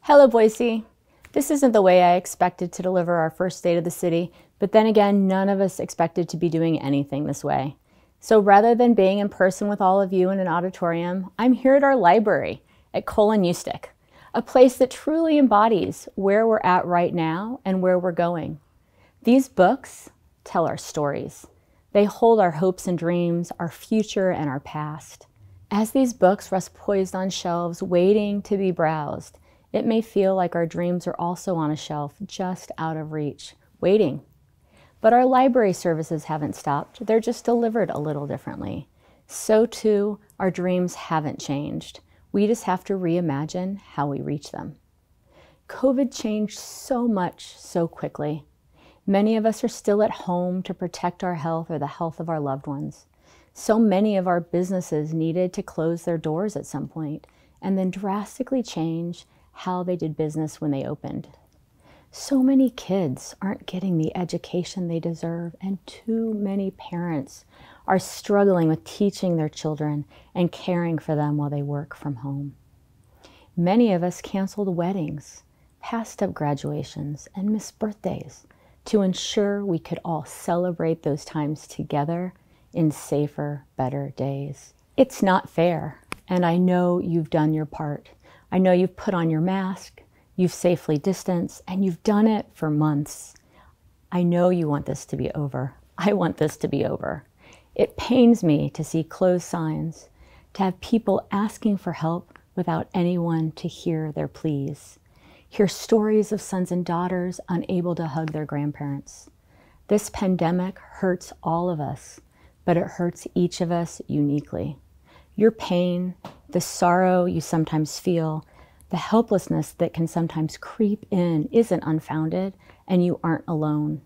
Hello, Boise. This isn't the way I expected to deliver our first State of the City, but then again, none of us expected to be doing anything this way. So rather than being in person with all of you in an auditorium, I'm here at our library at Cole&Eustick, a place that truly embodies where we're at right now and where we're going. These books tell our stories. They hold our hopes and dreams, our future and our past. As these books rest poised on shelves, waiting to be browsed, it may feel like our dreams are also on a shelf just out of reach, waiting. But our library services haven't stopped. They're just delivered a little differently. So too, our dreams haven't changed. We just have to reimagine how we reach them. COVID changed so much so quickly. Many of us are still at home to protect our health or the health of our loved ones. So many of our businesses needed to close their doors at some point and then drastically change how they did business when they opened. So many kids aren't getting the education they deserve, and too many parents are struggling with teaching their children and caring for them while they work from home. Many of us canceled weddings, passed up graduations, and missed birthdays to ensure we could all celebrate those times together in safer, better days. It's not fair, and I know you've done your part. I know you've put on your mask, you've safely distanced, and you've done it for months. I know you want this to be over. I want this to be over. It pains me to see closed signs, to have people asking for help without anyone to hear their pleas. Hear stories of sons and daughters unable to hug their grandparents. This pandemic hurts all of us, but it hurts each of us uniquely. Your pain, the sorrow you sometimes feel, the helplessness that can sometimes creep in isn't unfounded, and you aren't alone.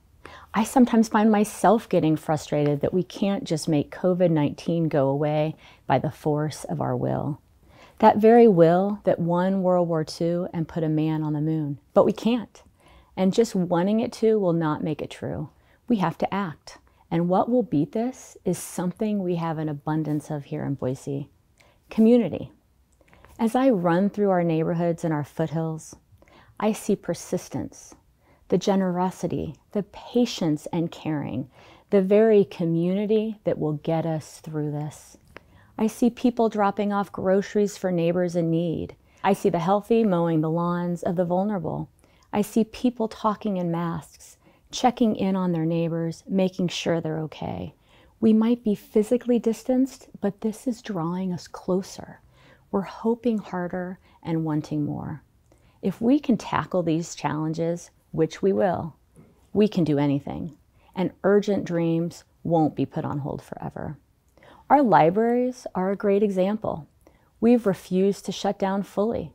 I sometimes find myself getting frustrated that we can't just make COVID-19 go away by the force of our will. That very will that won World War II and put a man on the moon. But we can't. And just wanting it to will not make it true. We have to act. And what will beat this is something we have an abundance of here in Boise: community. As I run through our neighborhoods and our foothills, I see persistence, the generosity, the patience and caring, the very community that will get us through this. I see people dropping off groceries for neighbors in need. I see the healthy mowing the lawns of the vulnerable. I see people talking in masks, checking in on their neighbors, making sure they're okay. We might be physically distanced, but this is drawing us closer. We're hoping harder and wanting more. If we can tackle these challenges, which we will, we can do anything, and urgent dreams won't be put on hold forever. Our libraries are a great example. We've refused to shut down fully.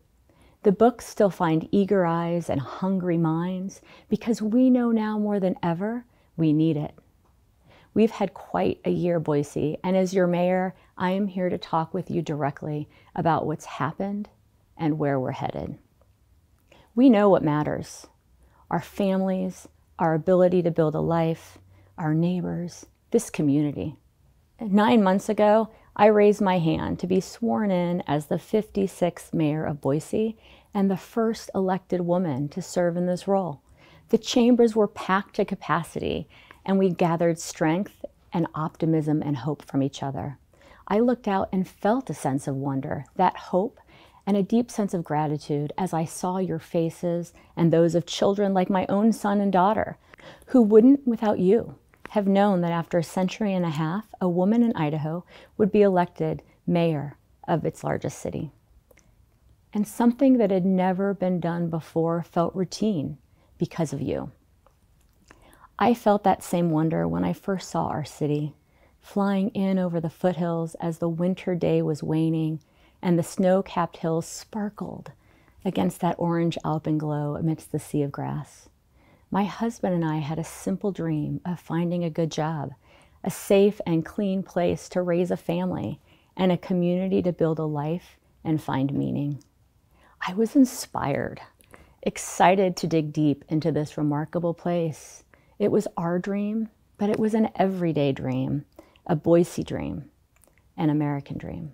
The books still find eager eyes and hungry minds because we know now more than ever we need it. We've had quite a year, Boise, and as your mayor, I am here to talk with you directly about what's happened and where we're headed. We know what matters: our families, our ability to build a life, our neighbors, this community. 9 months ago, I raised my hand to be sworn in as the 56th mayor of Boise and the first elected woman to serve in this role. The chambers were packed to capacity, and we gathered strength and optimism and hope from each other. I looked out and felt a sense of wonder, that hope, and a deep sense of gratitude as I saw your faces and those of children like my own son and daughter, who wouldn't, without you, have known that after a century and a half, a woman in Idaho would be elected mayor of its largest city. And something that had never been done before felt routine because of you. I felt that same wonder when I first saw our city, flying in over the foothills as the winter day was waning and the snow-capped hills sparkled against that orange alpenglow amidst the sea of grass. My husband and I had a simple dream of finding a good job, a safe and clean place to raise a family, and a community to build a life and find meaning. I was inspired, excited to dig deep into this remarkable place. It was our dream, but it was an everyday dream, a Boise dream, an American dream.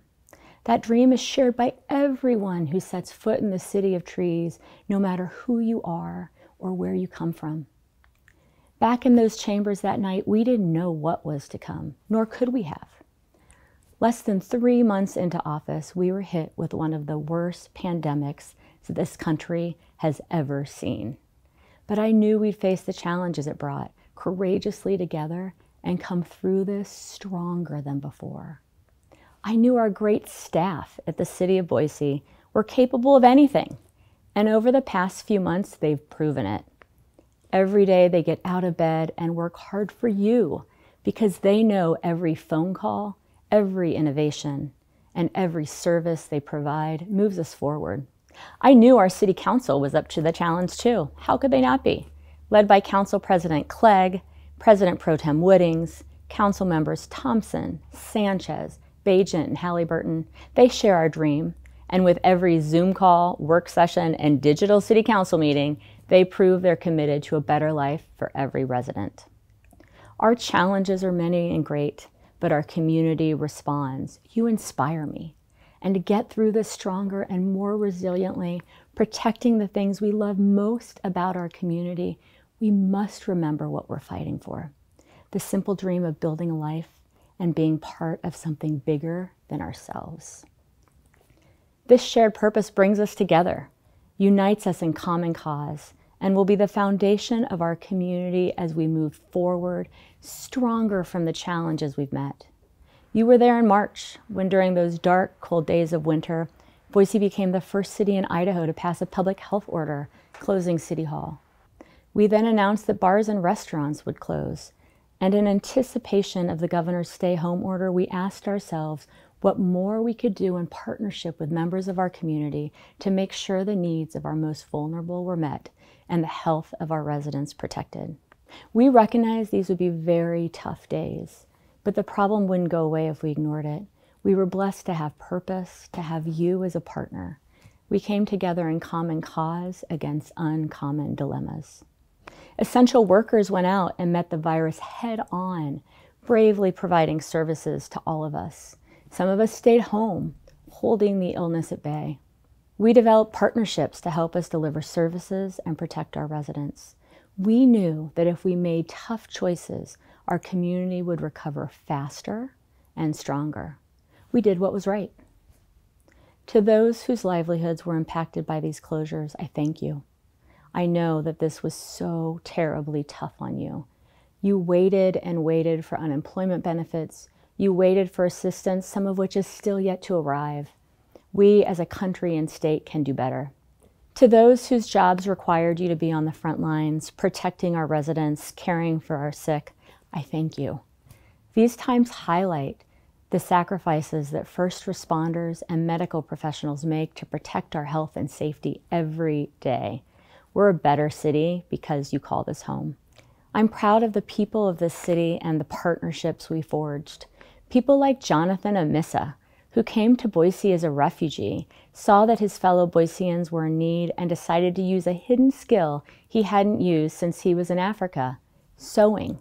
That dream is shared by everyone who sets foot in the city of trees, no matter who you are or where you come from. Back in those chambers that night, we didn't know what was to come, nor could we have. Less than 3 months into office, we were hit with one of the worst pandemics this country has ever seen. But I knew we'd face the challenges it brought courageously together and come through this stronger than before. I knew our great staff at the city of Boise were capable of anything, and over the past few months, they've proven it. Every day they get out of bed and work hard for you because they know every phone call, every innovation, and every service they provide moves us forward. I knew our city council was up to the challenge too. How could they not be? Led by Council President Clegg, President Pro Tem Woodings, Council members Thompson, Sanchez, Bajent, and Halliburton, they share our dream. And with every Zoom call, work session, and digital city council meeting, they prove they're committed to a better life for every resident. Our challenges are many and great, but our community responds. You inspire me. And to get through this stronger and more resiliently, protecting the things we love most about our community, we must remember what we're fighting for. The simple dream of building a life and being part of something bigger than ourselves. This shared purpose brings us together, unites us in common cause, and will be the foundation of our community as we move forward, stronger from the challenges we've met. You were there in March, when during those dark, cold days of winter, Boise became the first city in Idaho to pass a public health order closing City Hall. We then announced that bars and restaurants would close, and in anticipation of the governor's stay-home order, we asked ourselves what more we could do in partnership with members of our community to make sure the needs of our most vulnerable were met and the health of our residents protected. We recognized these would be very tough days, but the problem wouldn't go away if we ignored it. We were blessed to have purpose, to have you as a partner. We came together in common cause against uncommon dilemmas. Essential workers went out and met the virus head on, bravely providing services to all of us. Some of us stayed home, holding the illness at bay. We developed partnerships to help us deliver services and protect our residents. We knew that if we made tough choices, our community would recover faster and stronger. We did what was right. To those whose livelihoods were impacted by these closures, I thank you. I know that this was so terribly tough on you. You waited and waited for unemployment benefits. You waited for assistance, some of which is still yet to arrive. We as a country and state can do better. To those whose jobs required you to be on the front lines, protecting our residents, caring for our sick, I thank you. These times highlight the sacrifices that first responders and medical professionals make to protect our health and safety every day. We're a better city because you call this home. I'm proud of the people of this city and the partnerships we forged. People like Jonathan Amissa, who came to Boise as a refugee, saw that his fellow Boiseans were in need and decided to use a hidden skill he hadn't used since he was in Africa, sewing.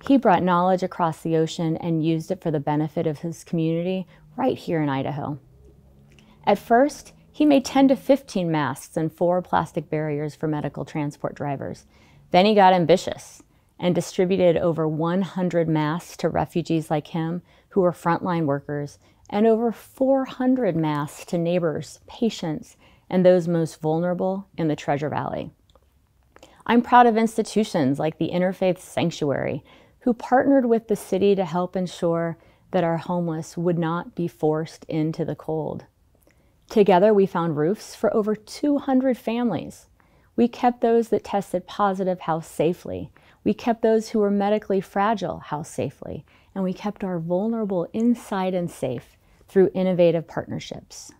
He brought knowledge across the ocean and used it for the benefit of his community right here in Idaho. At first, he made 10 to 15 masks and 4 plastic barriers for medical transport drivers. Then he got ambitious and distributed over 100 masks to refugees like him who were frontline workers, and over 400 masks to neighbors, patients, and those most vulnerable in the Treasure Valley. I'm proud of institutions like the Interfaith Sanctuary, who partnered with the city to help ensure that our homeless would not be forced into the cold. Together, we found roofs for over 200 families. We kept those that tested positive housed safely. We kept those who were medically fragile housed safely. And we kept our vulnerable inside and safe through innovative partnerships.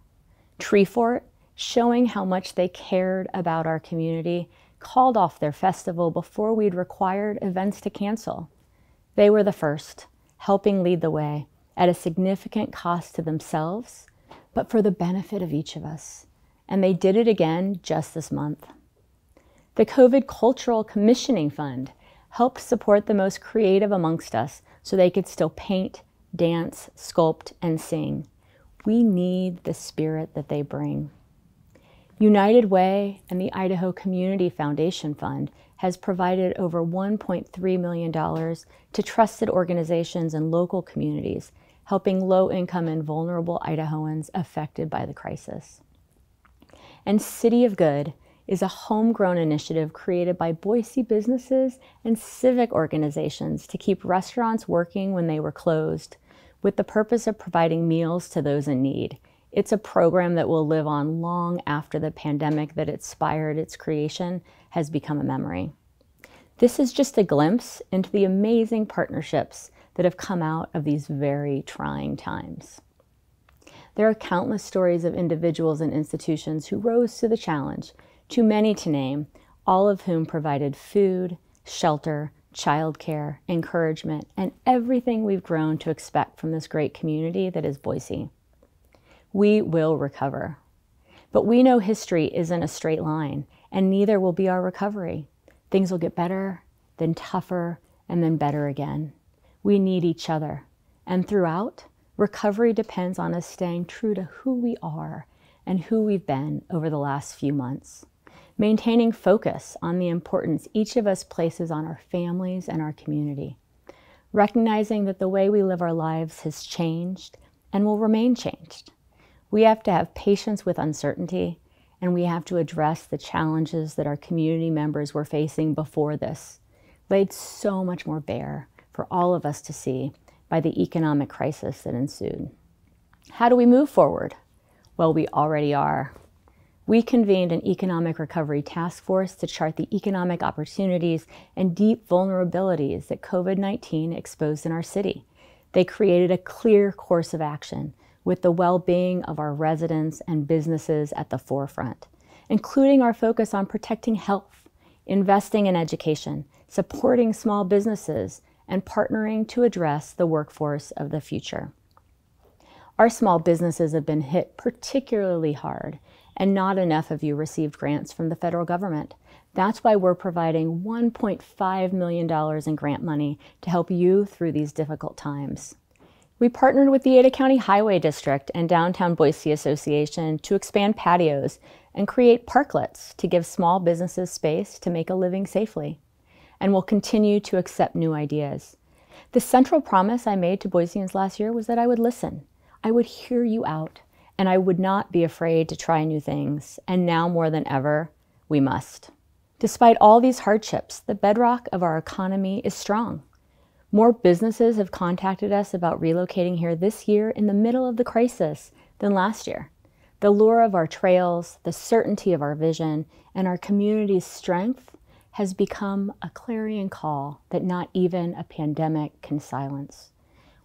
Treefort, showing how much they cared about our community, called off their festival before we'd required events to cancel. They were the first, helping lead the way at a significant cost to themselves, but for the benefit of each of us. And they did it again just this month. The COVID Cultural Commissioning Fund helped support the most creative amongst us so they could still paint, dance, sculpt, and sing. We need the spirit that they bring. United Way and the Idaho Community Foundation Fund has provided over $1.3 million to trusted organizations and local communities, helping low-income and vulnerable Idahoans affected by the crisis. And City of Good is a homegrown initiative created by Boise businesses and civic organizations to keep restaurants working when they were closed, with the purpose of providing meals to those in need. It's a program that will live on long after the pandemic that inspired its creation has become a memory. This is just a glimpse into the amazing partnerships that have come out of these very trying times. There are countless stories of individuals and institutions who rose to the challenge, too many to name, all of whom provided food, shelter, childcare, encouragement, and everything we've grown to expect from this great community that is Boise. We will recover. But we know history isn't a straight line, and neither will be our recovery. Things will get better, then tougher, and then better again. We need each other. And throughout, recovery depends on us staying true to who we are and who we've been over the last few months. Maintaining focus on the importance each of us places on our families and our community. Recognizing that the way we live our lives has changed and will remain changed. We have to have patience with uncertainty, and we have to address the challenges that our community members were facing before this, laid so much more bare for all of us to see by the economic crisis that ensued. How do we move forward? Well, we already are. We convened an economic recovery task force to chart the economic opportunities and deep vulnerabilities that COVID-19 exposed in our city. They created a clear course of action with the well-being of our residents and businesses at the forefront, including our focus on protecting health, investing in education, supporting small businesses, and partnering to address the workforce of the future. Our small businesses have been hit particularly hard, and not enough of you received grants from the federal government. That's why we're providing $1.5 million in grant money to help you through these difficult times. We partnered with the Ada County Highway District and Downtown Boise Association to expand patios and create parklets to give small businesses space to make a living safely. And we'll continue to accept new ideas. The central promise I made to Boiseans last year was that I would listen. I would hear you out, and I would not be afraid to try new things. And now more than ever, we must. Despite all these hardships, the bedrock of our economy is strong. More businesses have contacted us about relocating here this year in the middle of the crisis than last year. The lure of our trails, the certainty of our vision, and our community's strength has become a clarion call that not even a pandemic can silence.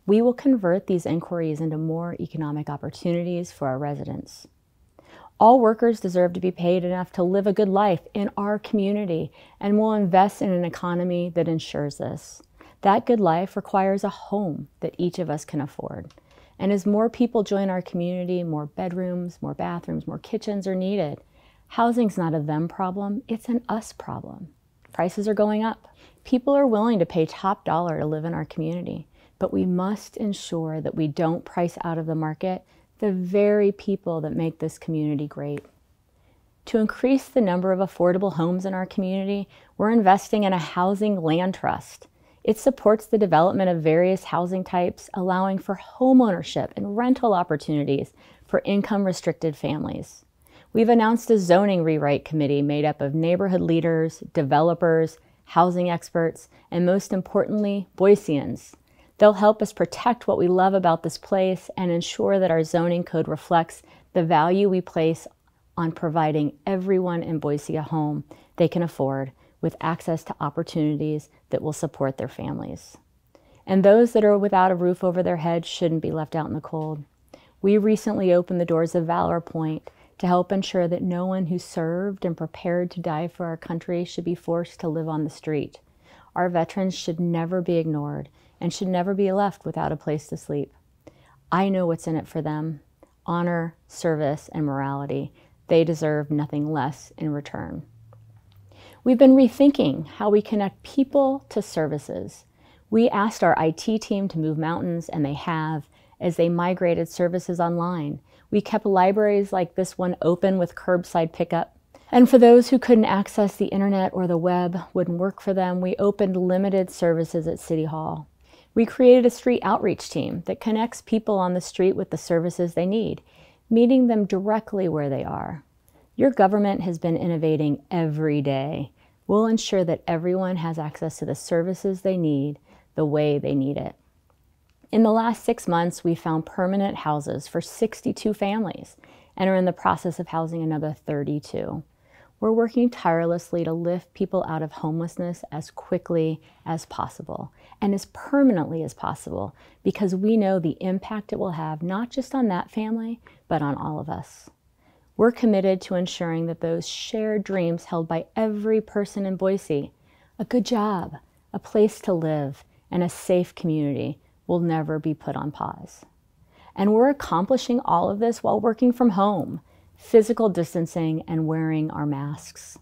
We will convert these inquiries into more economic opportunities for our residents. All workers deserve to be paid enough to live a good life in our community, and we'll invest in an economy that ensures this. That good life requires a home that each of us can afford. And as more people join our community, more bedrooms, more bathrooms, more kitchens are needed. Housing's not a them problem, it's an us problem. Prices are going up. People are willing to pay top dollar to live in our community, but we must ensure that we don't price out of the market the very people that make this community great. To increase the number of affordable homes in our community, we're investing in a housing land trust. It supports the development of various housing types, allowing for homeownership and rental opportunities for income-restricted families. We've announced a zoning rewrite committee made up of neighborhood leaders, developers, housing experts, and most importantly, Boiseans. They'll help us protect what we love about this place and ensure that our zoning code reflects the value we place on providing everyone in Boise a home they can afford with access to opportunities that will support their families. And those that are without a roof over their heads shouldn't be left out in the cold. We recently opened the doors of Valor Point to help ensure that no one who served and prepared to die for our country should be forced to live on the street. Our veterans should never be ignored and should never be left without a place to sleep. I know what's in it for them: honor, service, and morality. They deserve nothing less in return. We've been rethinking how we connect people to services. We asked our IT team to move mountains, and they have, as they migrated services online. We kept libraries like this one open with curbside pickup. And for those who couldn't access the internet or the web, wouldn't work for them, we opened limited services at City Hall. We created a street outreach team that connects people on the street with the services they need, meeting them directly where they are. Your government has been innovating every day. We'll ensure that everyone has access to the services they need the way they need it. In the last 6 months, we found permanent houses for 62 families and are in the process of housing another 32. We're working tirelessly to lift people out of homelessness as quickly as possible and as permanently as possible, because we know the impact it will have not just on that family, but on all of us. We're committed to ensuring that those shared dreams held by every person in Boise, a good job, a place to live, and a safe community, will never be put on pause. And we're accomplishing all of this while working from home, physical distancing, and wearing our masks.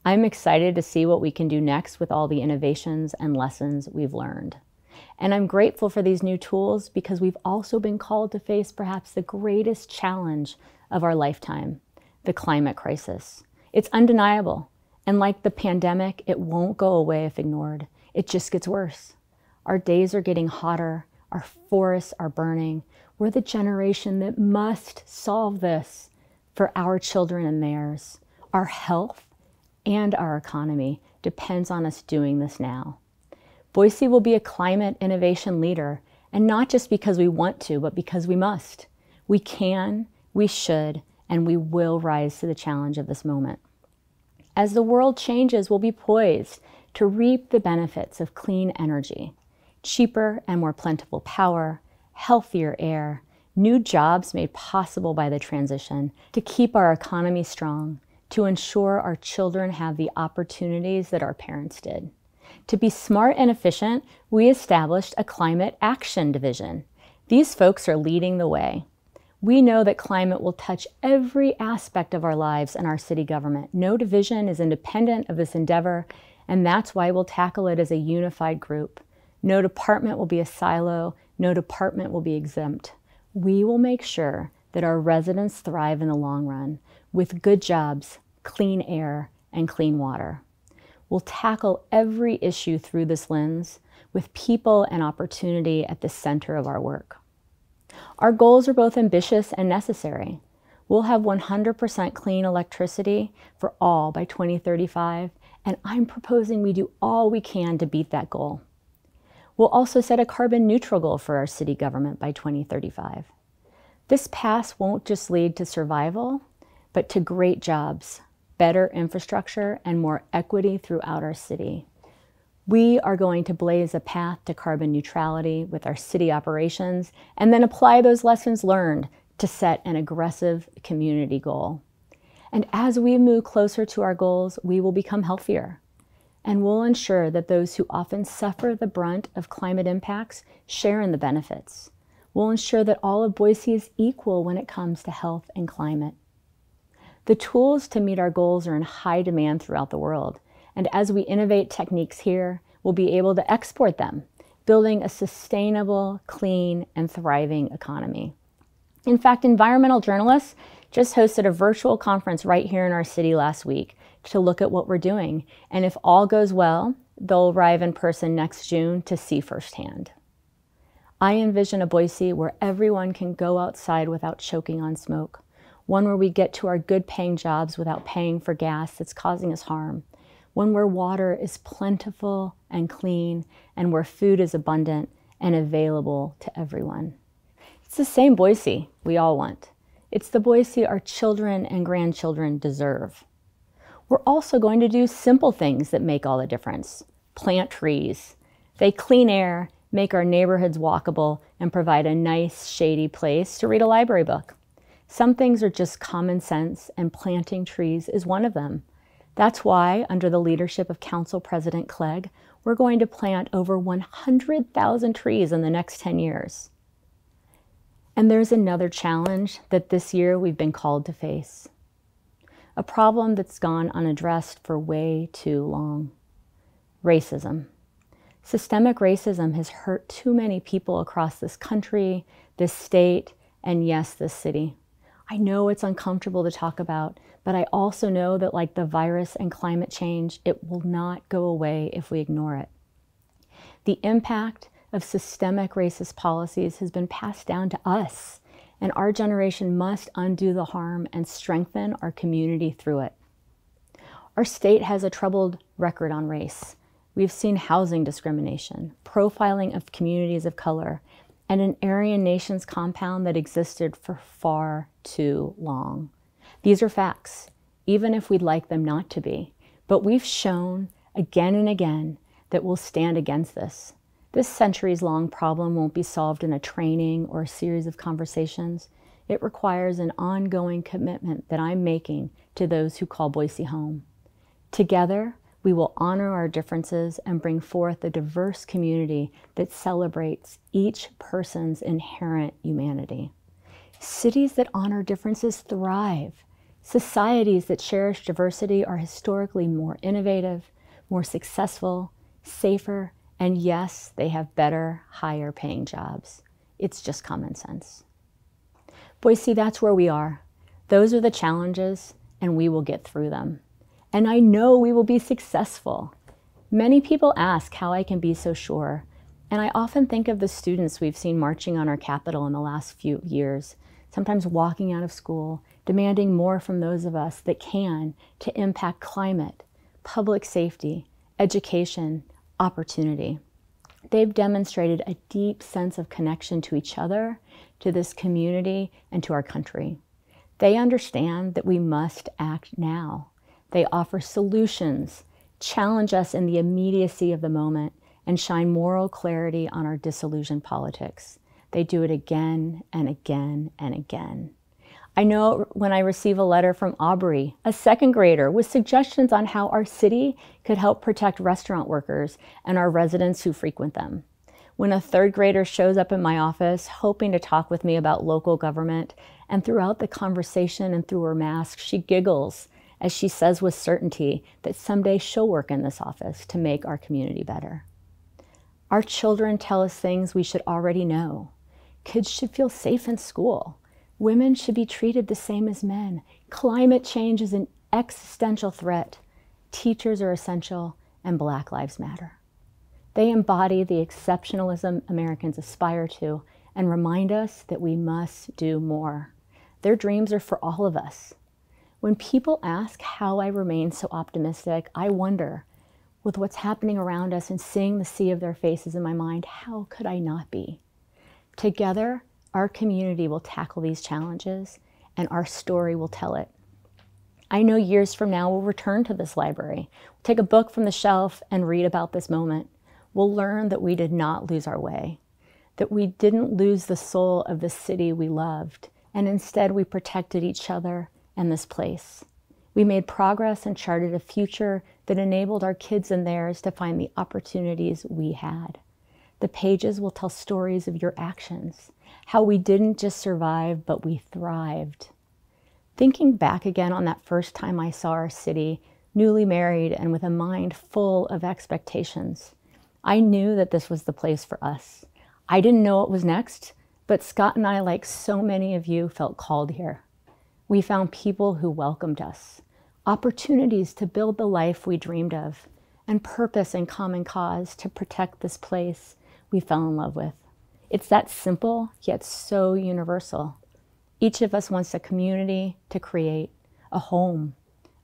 I'm excited to see what we can do next with all the innovations and lessons we've learned. And I'm grateful for these new tools because we've also been called to face perhaps the greatest challenge of our lifetime, the climate crisis. It's undeniable, and like the pandemic, it won't go away if ignored. It just gets worse. Our days are getting hotter, our forests are burning. We're the generation that must solve this for our children and theirs. Our health and our economy depends on us doing this now. Boise will be a climate innovation leader, and not just because we want to, but because we must. We can, we should, and we will rise to the challenge of this moment. As the world changes, we'll be poised to reap the benefits of clean energy, cheaper and more plentiful power, healthier air, new jobs made possible by the transition, to keep our economy strong, to ensure our children have the opportunities that our parents did. To be smart and efficient, we established a climate action division. These folks are leading the way. We know that climate will touch every aspect of our lives and our city government. No division is independent of this endeavor, and that's why we'll tackle it as a unified group. No department will be a silo, no department will be exempt. We will make sure that our residents thrive in the long run with good jobs, clean air, and clean water. We'll tackle every issue through this lens with people and opportunity at the center of our work. Our goals are both ambitious and necessary. We'll have 100% clean electricity for all by 2035, and I'm proposing we do all we can to beat that goal. We'll also set a carbon neutral goal for our city government by 2035. This path won't just lead to survival, but to great jobs, better infrastructure, and more equity throughout our city. We are going to blaze a path to carbon neutrality with our city operations and then apply those lessons learned to set an aggressive community goal. And as we move closer to our goals, we will become healthier. And we'll ensure that those who often suffer the brunt of climate impacts share in the benefits. We'll ensure that all of Boise is equal when it comes to health and climate. The tools to meet our goals are in high demand throughout the world, and as we innovate techniques here, we'll be able to export them, building a sustainable, clean, and thriving economy. In fact, environmental journalists just hosted a virtual conference right here in our city last week to look at what we're doing, and if all goes well, they'll arrive in person next June to see firsthand. I envision a Boise where everyone can go outside without choking on smoke, one where we get to our good-paying jobs without paying for gas that's causing us harm, one where water is plentiful and clean, and where food is abundant and available to everyone. It's the same Boise we all want. It's the Boise our children and grandchildren deserve. We're also going to do simple things that make all the difference. Plant trees. They clean air, make our neighborhoods walkable, and provide a nice, shady place to read a library book. Some things are just common sense, and planting trees is one of them. That's why, under the leadership of Council President Clegg, we're going to plant over 100,000 trees in the next 10 years. And there's another challenge that this year we've been called to face. A problem that's gone unaddressed for way too long. Racism. Systemic racism has hurt too many people across this country, this state, and yes, this city. I know it's uncomfortable to talk about, but I also know that like the virus and climate change, it will not go away if we ignore it. The impact of systemic racist policies has been passed down to us, and our generation must undo the harm and strengthen our community through it. Our state has a troubled record on race. We've seen housing discrimination, profiling of communities of color, and an Aryan nations compound that existed for far too long. These are facts, even if we'd like them not to be. But we've shown again and again that we'll stand against this. This centuries-long problem won't be solved in a training or a series of conversations. It requires an ongoing commitment that I'm making to those who call Boise home. Together, we will honor our differences and bring forth a diverse community that celebrates each person's inherent humanity. Cities that honor differences thrive. Societies that cherish diversity are historically more innovative, more successful, safer, and yes, they have better, higher paying jobs. It's just common sense. Boise, that's where we are. Those are the challenges, and we will get through them. And I know we will be successful. Many people ask how I can be so sure, and I often think of the students we've seen marching on our Capitol in the last few years, sometimes walking out of school, demanding more from those of us that can to impact climate, public safety, education, opportunity. They've demonstrated a deep sense of connection to each other, to this community, and to our country. They understand that we must act now. They offer solutions, challenge us in the immediacy of the moment, and shine moral clarity on our disillusioned politics. They do it again and again and again. I know when I receive a letter from Aubrey, a second grader, with suggestions on how our city could help protect restaurant workers and our residents who frequent them. When a third grader shows up in my office hoping to talk with me about local government, and throughout the conversation and through her mask, she giggles as she says with certainty that someday she'll work in this office to make our community better. Our children tell us things we should already know. Kids should feel safe in school. Women should be treated the same as men. Climate change is an existential threat. Teachers are essential, and Black Lives Matter. They embody the exceptionalism Americans aspire to and remind us that we must do more. Their dreams are for all of us. When people ask how I remain so optimistic, I wonder, with what's happening around us and seeing the sea of their faces in my mind, how could I not be? Together, our community will tackle these challenges, and our story will tell it. I know years from now we'll return to this library, we'll take a book from the shelf and read about this moment. We'll learn that we did not lose our way, that we didn't lose the soul of the city we loved, and instead we protected each other and this place. We made progress and charted a future that enabled our kids and theirs to find the opportunities we had. The pages will tell stories of your actions, how we didn't just survive, but we thrived. Thinking back again on that first time I saw our city, newly married and with a mind full of expectations, I knew that this was the place for us. I didn't know what was next, but Scott and I, like so many of you, felt called here. We found people who welcomed us, opportunities to build the life we dreamed of, and purpose and common cause to protect this place we fell in love with. It's that simple, yet so universal. Each of us wants a community to create, a home,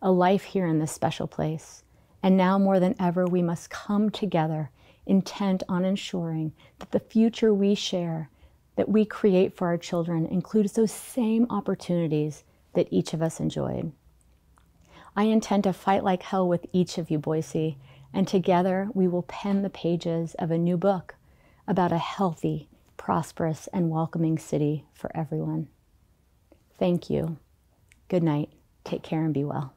a life here in this special place. And now more than ever, we must come together, intent on ensuring that the future we share, that we create for our children, includes those same opportunities that each of us enjoyed. I intend to fight like hell with each of you, Boise, and together we will pen the pages of a new book about a healthy, prosperous, and welcoming city for everyone. Thank you. Good night. Take care and be well.